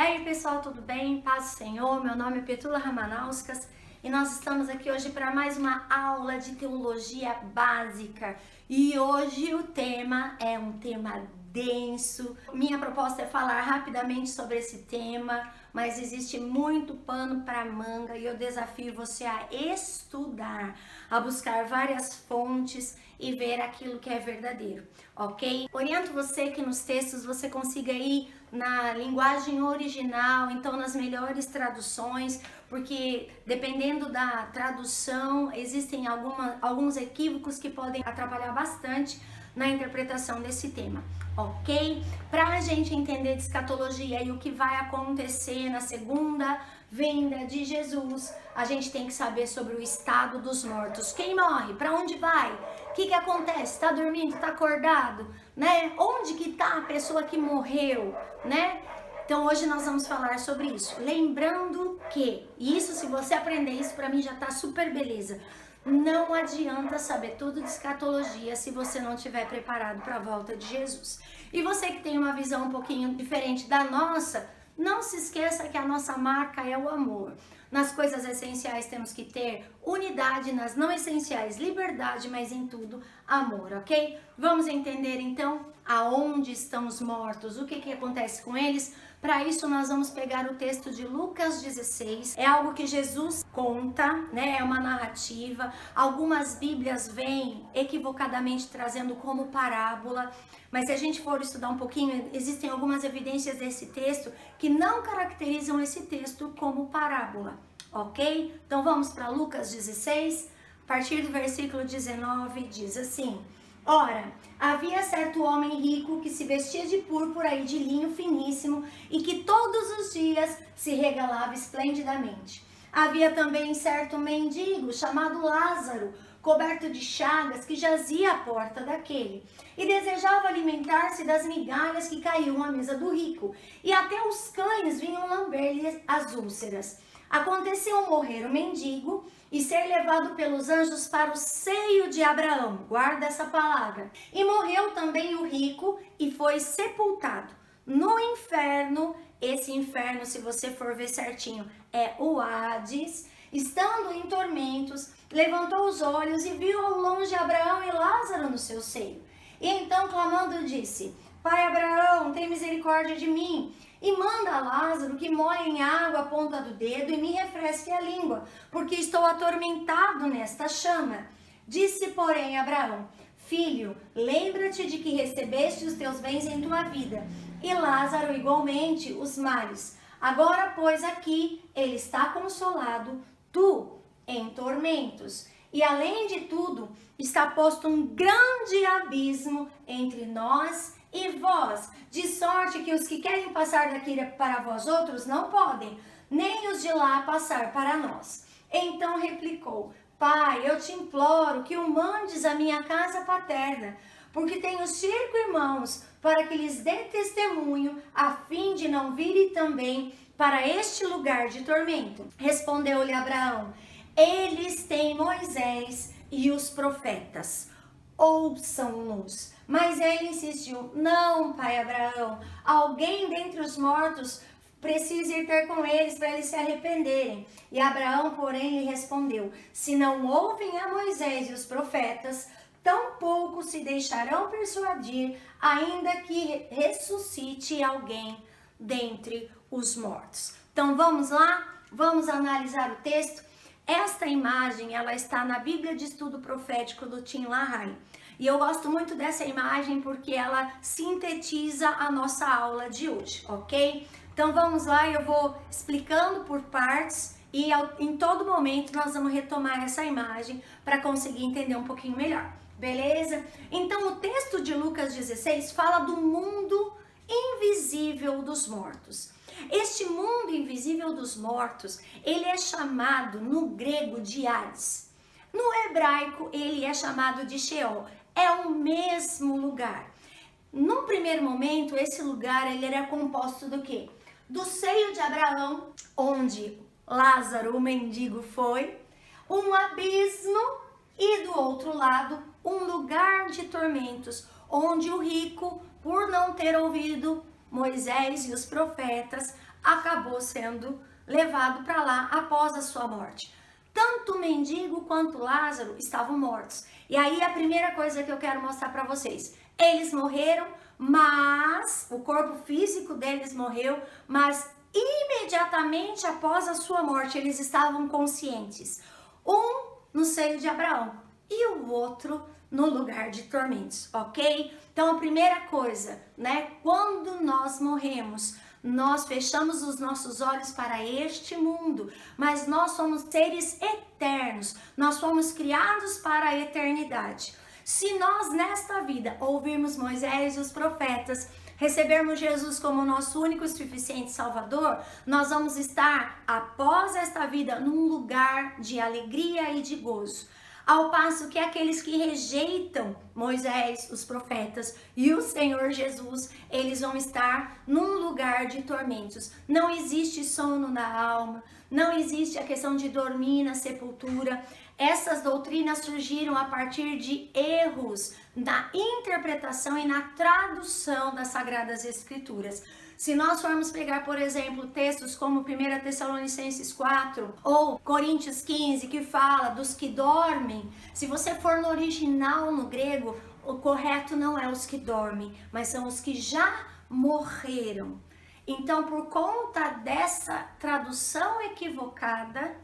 aí pessoal, tudo bem? Paz do Senhor, meu nome é Petula Ramanauskas e nós estamos aqui hoje para mais uma aula de teologia básica e hoje o tema é um tema denso. Minha proposta é falar rapidamente sobre esse tema, mas existe muito pano para manga e eu desafio você a estudar, a buscar várias fontes e ver aquilo que é verdadeiro, ok? Oriento você que nos textos você consiga ir na linguagem original, então nas melhores traduções, porque dependendo da tradução existem alguns equívocos que podem atrapalhar bastante na interpretação desse tema, ok? Para a gente entender de escatologia e o que vai acontecer na segunda vinda de Jesus, a gente tem que saber sobre o estado dos mortos. Quem morre? Para onde vai? O que acontece? Está dormindo? Está acordado? Né? Onde que está a pessoa que morreu? Né? Então hoje nós vamos falar sobre isso. Lembrando que, isso se você aprender isso, para mim já tá super beleza. Não adianta saber tudo de escatologia se você não estiver preparado para a volta de Jesus. E você que tem uma visão um pouquinho diferente da nossa, não se esqueça que a nossa marca é o amor. Nas coisas essenciais temos que ter unidade, nas não essenciais liberdade, mas em tudo amor, ok? Vamos entender então aonde estão os mortos, o que acontece com eles. Para isso nós vamos pegar o texto de Lucas 16, é algo que Jesus conta, né? É uma narrativa. Algumas bíblias vêm equivocadamente trazendo como parábola, mas se a gente for estudar um pouquinho, existem algumas evidências desse texto que não caracterizam esse texto como parábola, ok? Então vamos para Lucas 16, a partir do versículo 19, diz assim: Ora, havia certo homem rico que se vestia de púrpura e de linho finíssimo e que todos os dias se regalava esplendidamente. Havia também certo mendigo chamado Lázaro, coberto de chagas, que jazia à porta daquele e desejava alimentar-se das migalhas que caíam à mesa do rico, e até os cães vinham lamber-lhe as úlceras. Aconteceu morrer o mendigo e ser levado pelos anjos para o seio de Abraão, guarda essa palavra. E morreu também o rico e foi sepultado no inferno. Esse inferno, se você for ver certinho, é o Hades. Estando em tormentos, levantou os olhos e viu ao longe Abraão e Lázaro no seu seio. E então, clamando, disse: Pai Abraão, tem misericórdia de mim, e manda a Lázaro que molhe em água a ponta do dedo e me refresque a língua, porque estou atormentado nesta chama. Disse, porém, Abraão: Filho, lembra-te de que recebeste os teus bens em tua vida, e Lázaro igualmente os males. Agora, pois, aqui ele está consolado, tu em tormentos. E além de tudo, está posto um grande abismo entre nós e vós, de sorte que os que querem passar daqui para vós outros não podem, nem os de lá passar para nós. Então replicou: Pai, eu te imploro que o mandes à minha casa paterna, porque tenho 5 irmãos, para que lhes dê testemunho, a fim de não virem também para este lugar de tormento. Respondeu-lhe Abraão: Eles têm Moisés e os profetas, ouçam-nos. Mas ele insistiu: Não, pai Abraão, alguém dentre os mortos precisa ir ter com eles para eles se arrependerem. E Abraão, porém, lhe respondeu: Se não ouvem a Moisés e os profetas, tampouco se deixarão persuadir, ainda que ressuscite alguém dentre os mortos. Então vamos lá, vamos analisar o texto. Esta imagem, ela está na Bíblia de Estudo Profético do Tim LaHaye. E eu gosto muito dessa imagem porque ela sintetiza a nossa aula de hoje, ok? Então vamos lá, eu vou explicando por partes e em todo momento nós vamos retomar essa imagem para conseguir entender um pouquinho melhor, beleza? Então o texto de Lucas 16 fala do mundo invisível dos mortos. Este mundo invisível dos mortos, ele é chamado no grego de Hades. No hebraico, ele é chamado de Sheol. É o mesmo lugar. Num primeiro momento, esse lugar ele era composto do quê? Do seio de Abraão, onde Lázaro, o mendigo, foi, um abismo, e do outro lado, um lugar de tormentos, onde o rico, por não ter ouvido Moisés e os profetas, acabou sendo levado para lá após a sua morte. Tanto o mendigo quanto Lázaro estavam mortos. E aí a primeira coisa que eu quero mostrar para vocês, eles morreram, mas o corpo físico deles morreu, mas imediatamente após a sua morte eles estavam conscientes. Um no seio de Abraão e o outro no lugar de tormentos, ok? Então a primeira coisa, né? Quando nós morremos, nós fechamos os nossos olhos para este mundo, mas nós somos seres eternos, nós fomos criados para a eternidade. Se nós nesta vida ouvirmos Moisés e os profetas, recebermos Jesus como nosso único e suficiente Salvador, nós vamos estar, após esta vida, num lugar de alegria e de gozo. Ao passo que aqueles que rejeitam Moisés, os profetas e o Senhor Jesus, eles vão estar num lugar de tormentos. Não existe sono na alma, não existe a questão de dormir na sepultura. Essas doutrinas surgiram a partir de erros na interpretação e na tradução das Sagradas Escrituras. Se nós formos pegar, por exemplo, textos como 1 Tessalonicenses 4 ou Coríntios 15, que fala dos que dormem, se você for no original, no grego, o correto não é os que dormem, mas são os que já morreram. Então, por conta dessa tradução equivocada,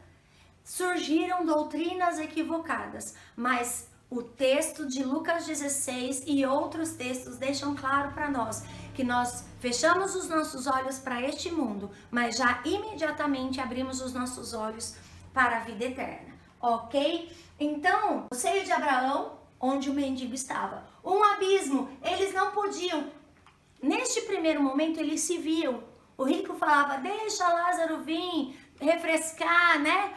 surgiram doutrinas equivocadas, mas o texto de Lucas 16 e outros textos deixam claro para nós que nós fechamos os nossos olhos para este mundo, mas já imediatamente abrimos os nossos olhos para a vida eterna, ok? Então, o seio de Abraão, onde o mendigo estava, um abismo, eles não podiam, neste primeiro momento eles se viam, o rico falava, deixa Lázaro vir, refrescar, né?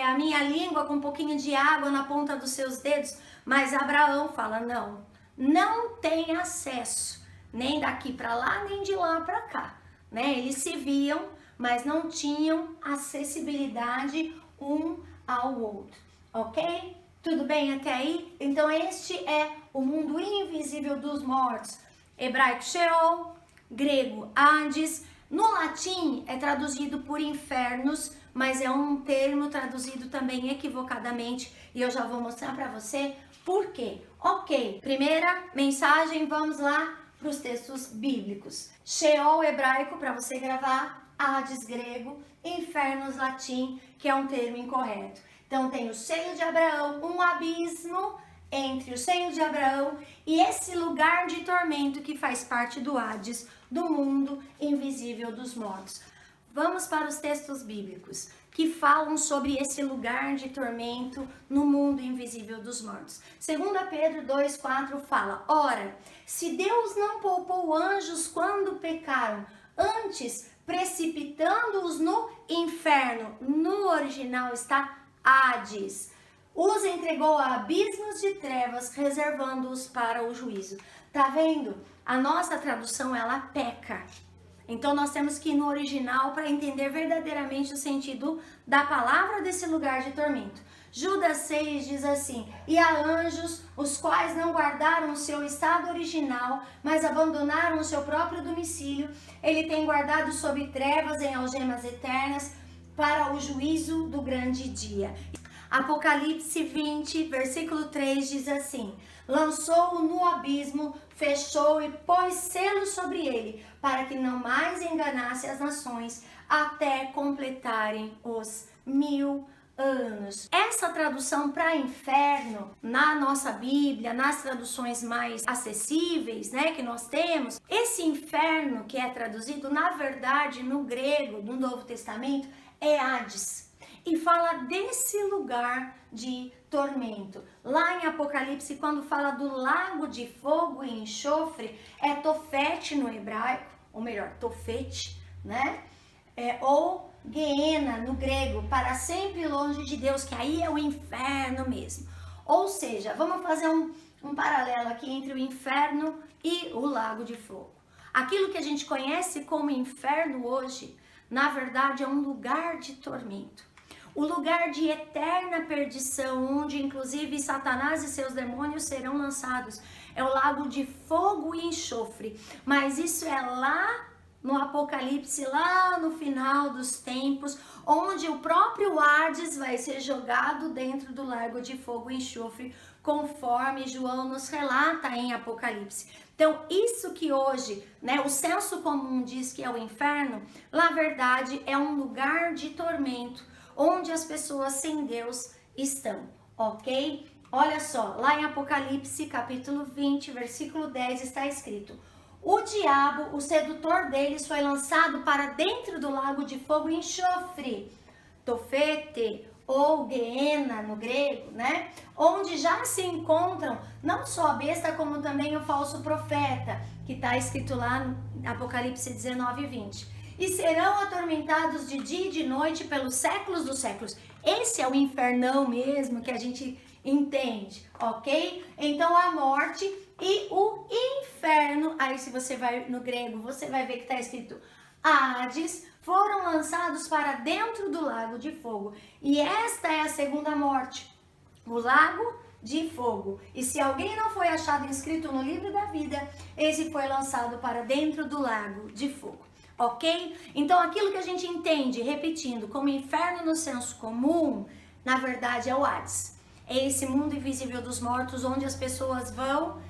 A minha língua com um pouquinho de água na ponta dos seus dedos, mas Abraão fala, não tem acesso, nem daqui para lá, nem de lá para cá, né? Eles se viam, mas não tinham acessibilidade um ao outro, ok? Tudo bem até aí? Então este é o mundo invisível dos mortos, hebraico Sheol, grego Hades, no latim é traduzido por infernos, mas é um termo traduzido também equivocadamente e eu já vou mostrar para você por quê. Ok, primeira mensagem, vamos lá para os textos bíblicos. Sheol hebraico, para você gravar, Hades grego, infernos latim, que é um termo incorreto. Então tem o seio de Abraão, um abismo entre o seio de Abraão e esse lugar de tormento que faz parte do Hades, do mundo invisível dos mortos. Vamos para os textos bíblicos que falam sobre esse lugar de tormento no mundo invisível dos mortos. 2 Pedro 2,4 fala, ora, se Deus não poupou anjos quando pecaram, antes precipitando-os no inferno, no original está Hades, os entregou a abismos de trevas, reservando-os para o juízo. Tá vendo? A nossa tradução, ela peca. Então nós temos que ir no original para entender verdadeiramente o sentido da palavra desse lugar de tormento. Judas 6 diz assim, e há anjos, os quais não guardaram o seu estado original, mas abandonaram o seu próprio domicílio. Ele tem guardado sob trevas em algemas eternas para o juízo do grande dia. Apocalipse 20, versículo 3 diz assim, lançou-o no abismo, fechou e pôs selo sobre ele, para que não mais enganasse as nações, até completarem os 1000 anos. Essa tradução para inferno, na nossa Bíblia, nas traduções mais acessíveis, né, que nós temos, esse inferno que é traduzido, na verdade, no grego do Novo Testamento, é Hades. E fala desse lugar de tormento. Lá em Apocalipse, quando fala do lago de fogo e enxofre, é Tofete no hebraico, ou melhor, Tofete, né? Ou Geena no grego, para sempre longe de Deus, que aí é o inferno mesmo. Ou seja, vamos fazer um paralelo aqui entre o inferno e o lago de fogo. Aquilo que a gente conhece como inferno hoje, na verdade é um lugar de tormento. O lugar de eterna perdição, onde inclusive Satanás e seus demônios serão lançados, é o lago de fogo e enxofre. Mas isso é lá no Apocalipse, lá no final dos tempos, onde o próprio Hades vai ser jogado dentro do lago de fogo e enxofre, conforme João nos relata em Apocalipse. Então, isso que hoje, né, o senso comum diz que é o inferno, na verdade é um lugar de tormento, onde as pessoas sem Deus estão, ok? Olha só, lá em Apocalipse, capítulo 20, versículo 10, está escrito: o diabo, o sedutor deles, foi lançado para dentro do lago de fogo e enxofre, Tofete, ou Geena no grego, né? Onde já se encontram não só a besta, como também o falso profeta, que está escrito lá no Apocalipse 19 e 20. E serão atormentados de dia e de noite pelos séculos dos séculos. Esse é o infernão mesmo que a gente entende, ok? Então a morte e o inferno, aí se você vai no grego, você vai ver que está escrito Hades, foram lançados para dentro do lago de fogo. E esta é a segunda morte, o lago de fogo. E se alguém não foi achado inscrito no livro da vida, esse foi lançado para dentro do lago de fogo. Ok? Então aquilo que a gente entende, repetindo, como inferno no senso comum, na verdade é o Hades. É esse mundo invisível dos mortos, onde as pessoas vão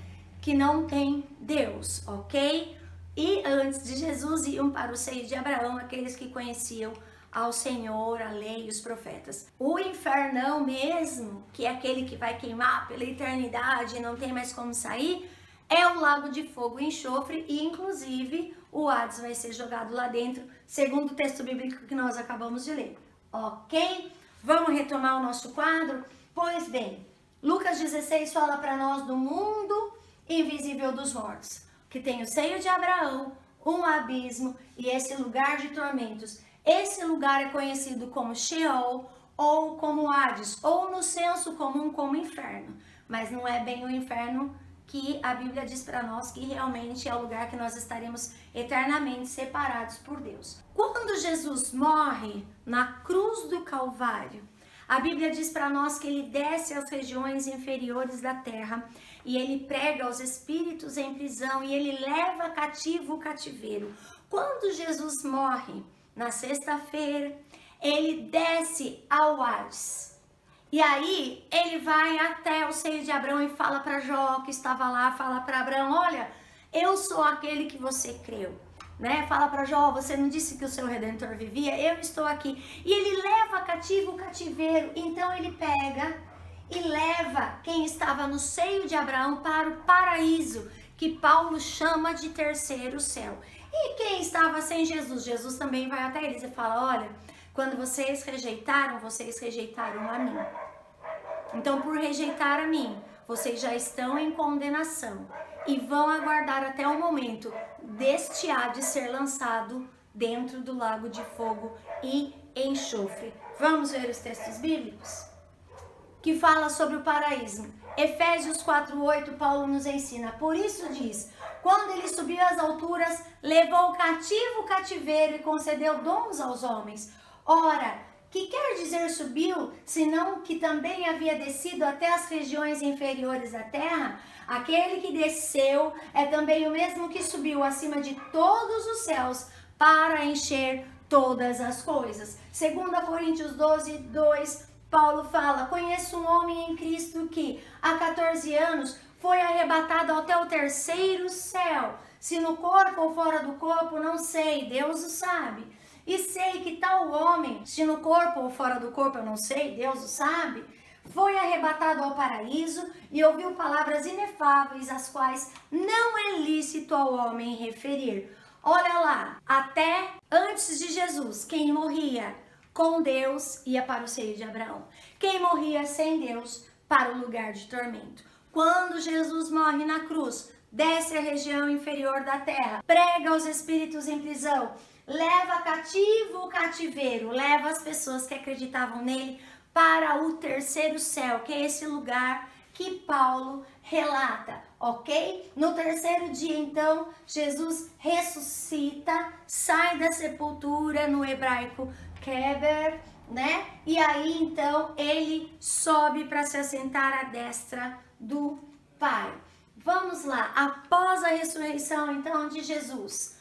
que não tem Deus, ok? E antes de Jesus iam para o seio de Abraão aqueles que conheciam ao Senhor, a lei e os profetas. O infernão mesmo, que é aquele que vai queimar pela eternidade e não tem mais como sair, é o lago de fogo e enxofre, e inclusive o Hades vai ser jogado lá dentro, segundo o texto bíblico que nós acabamos de ler, ok? Vamos retomar o nosso quadro? Pois bem, Lucas 16 fala para nós do mundo invisível dos mortos, que tem o seio de Abraão, um abismo e esse lugar de tormentos. Esse lugar é conhecido como Sheol ou como Hades, ou no senso comum como inferno, mas não é bem o inferno que a Bíblia diz para nós que realmente é o lugar que nós estaremos eternamente separados por Deus. Quando Jesus morre na cruz do Calvário, a Bíblia diz para nós que ele desce às regiões inferiores da terra e ele prega aos espíritos em prisão e ele leva cativo o cativeiro. Quando Jesus morre, na sexta-feira, ele desce ao Hades. E aí ele vai até o seio de Abraão e fala para Jó, que estava lá, fala para Abraão: olha, eu sou aquele que você creu. Né? Fala para Jó, você não disse que o seu Redentor vivia? Eu estou aqui. E ele leva cativo o cativeiro. Então ele pega e leva quem estava no seio de Abraão para o paraíso, que Paulo chama de terceiro céu. E quem estava sem Jesus? Jesus também vai até eles e fala: olha, quando vocês rejeitaram a mim. Então, por rejeitar a mim, vocês já estão em condenação e vão aguardar até o momento deste Hades ser lançado dentro do lago de fogo e enxofre. Vamos ver os textos bíblicos que fala sobre o paraíso. Efésios 4:8, Paulo nos ensina: por isso diz, quando ele subiu às alturas, levou cativo o cativeiro e concedeu dons aos homens. Ora, que quer dizer subiu, senão que também havia descido até as regiões inferiores da terra? Aquele que desceu é também o mesmo que subiu acima de todos os céus para encher todas as coisas. 2 Coríntios 12:2, Paulo fala: conheço um homem em Cristo que há 14 anos foi arrebatado até o terceiro céu. Se no corpo ou fora do corpo, não sei, Deus o sabe. E sei que tal homem, se no corpo ou fora do corpo, eu não sei, Deus o sabe, foi arrebatado ao paraíso e ouviu palavras inefáveis, as quais não é lícito ao homem referir. Olha lá, até antes de Jesus, quem morria com Deus ia para o seio de Abraão. Quem morria sem Deus, para o lugar de tormento. Quando Jesus morre na cruz, desce à região inferior da terra, prega aos espíritos em prisão, leva cativo o cativeiro, leva as pessoas que acreditavam nele para o terceiro céu, que é esse lugar que Paulo relata, ok? No terceiro dia, então, Jesus ressuscita, sai da sepultura, no hebraico keber, né? E aí, então, ele sobe para se assentar à destra do Pai. Vamos lá, após a ressurreição, então, de Jesus,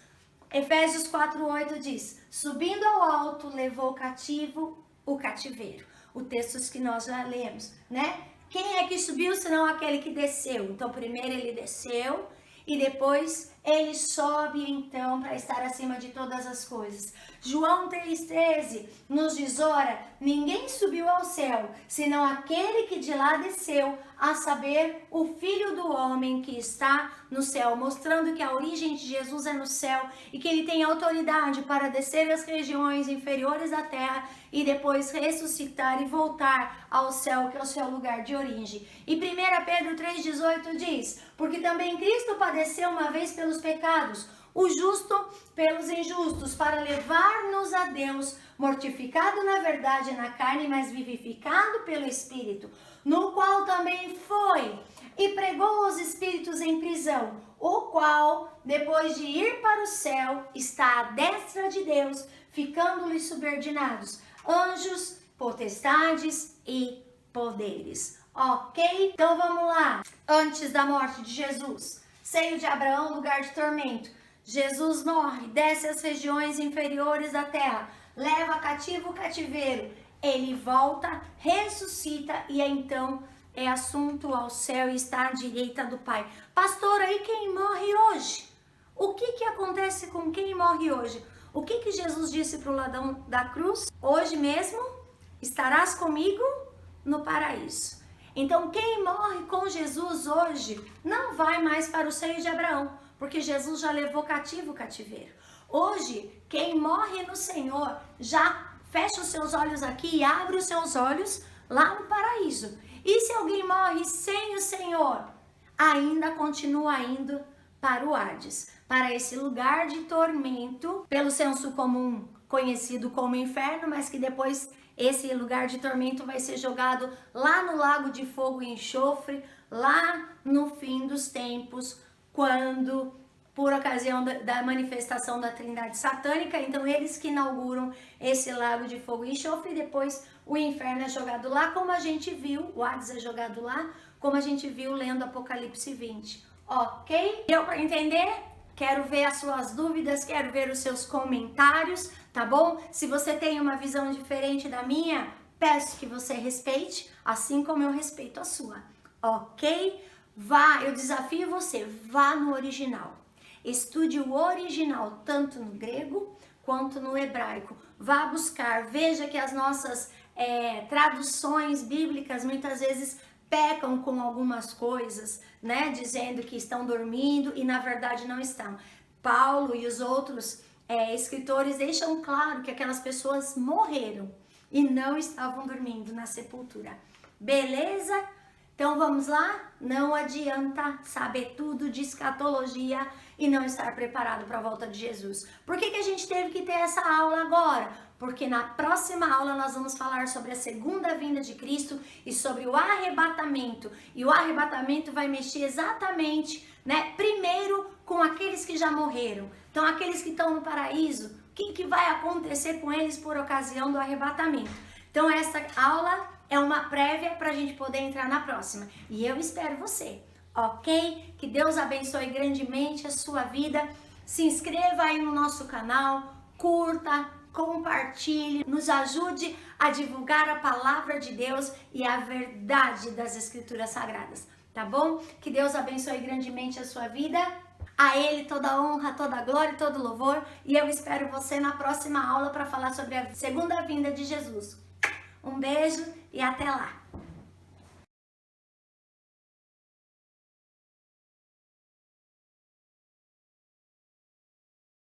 Efésios 4:8 diz: subindo ao alto, levou cativo o cativeiro. O texto que nós já lemos, né? Quem é que subiu senão aquele que desceu? Então, primeiro ele desceu e depois ele sobe então para estar acima de todas as coisas. João 3,13 nos diz: ora, ninguém subiu ao céu, senão aquele que de lá desceu, a saber, o Filho do Homem que está no céu, mostrando que a origem de Jesus é no céu e que ele tem autoridade para descer às regiões inferiores da terra e depois ressuscitar e voltar ao céu, que é o seu lugar de origem. E 1 Pedro 3,18 diz: porque também Cristo padeceu uma vez pelos pecados, o justo pelos injustos, para levar-nos a Deus, mortificado na verdade na carne, mas vivificado pelo Espírito, no qual também foi e pregou os espíritos em prisão, o qual, depois de ir para o céu, está à destra de Deus, ficando-lhes subordinados anjos, potestades e poderes. Ok? Então vamos lá. Antes da morte de Jesus, seio de Abraão, lugar de tormento. Jesus morre, desce às regiões inferiores da terra, leva cativo o cativeiro. Ele volta, ressuscita e então é assunto ao céu e está à direita do Pai. Pastor, aí quem morre hoje? O que acontece com quem morre hoje? O que Jesus disse para o ladrão da cruz? Hoje mesmo estarás comigo no paraíso. Então quem morre com Jesus hoje não vai mais para o seio de Abraão, porque Jesus já levou cativo o cativeiro. Hoje, quem morre no Senhor já fecha os seus olhos aqui e abre os seus olhos lá no paraíso. E se alguém morre sem o Senhor, ainda continua indo para o Hades, para esse lugar de tormento, pelo senso comum conhecido como inferno, mas que depois esse lugar de tormento vai ser jogado lá no lago de fogo e enxofre, lá no fim dos tempos, quando, por ocasião da manifestação da Trindade satânica, então eles que inauguram esse lago de fogo e enxofre, e depois o inferno é jogado lá, como a gente viu, o Hades é jogado lá, como a gente viu lendo Apocalipse 20. Ok? Deu para entender? Quero ver as suas dúvidas, quero ver os seus comentários, tá bom? Se você tem uma visão diferente da minha, peço que você respeite, assim como eu respeito a sua, ok? Vá, eu desafio você, vá no original. Estude o original, tanto no grego quanto no hebraico. Vá buscar, veja que as nossas traduções bíblicas muitas vezes pecam com algumas coisas, né? Dizendo que estão dormindo e na verdade não estão. Paulo e os outros escritores deixam claro que aquelas pessoas morreram e não estavam dormindo na sepultura. Beleza? Então vamos lá? Não adianta saber tudo de escatologia e não estar preparado para a volta de Jesus. Por que a gente teve que ter essa aula agora? Porque na próxima aula nós vamos falar sobre a segunda vinda de Cristo e sobre o arrebatamento. E o arrebatamento vai mexer exatamente, né, primeiro com aqueles que já morreram. Então aqueles que estão no paraíso, o que vai acontecer com eles por ocasião do arrebatamento? Então essa aula é uma prévia para a gente poder entrar na próxima. E eu espero você, ok? Que Deus abençoe grandemente a sua vida. Se inscreva aí no nosso canal, curta, compartilhe, nos ajude a divulgar a palavra de Deus e a verdade das Escrituras Sagradas, tá bom? Que Deus abençoe grandemente a sua vida. A Ele toda honra, toda glória e todo louvor. E eu espero você na próxima aula para falar sobre a segunda vinda de Jesus. Um beijo e até lá!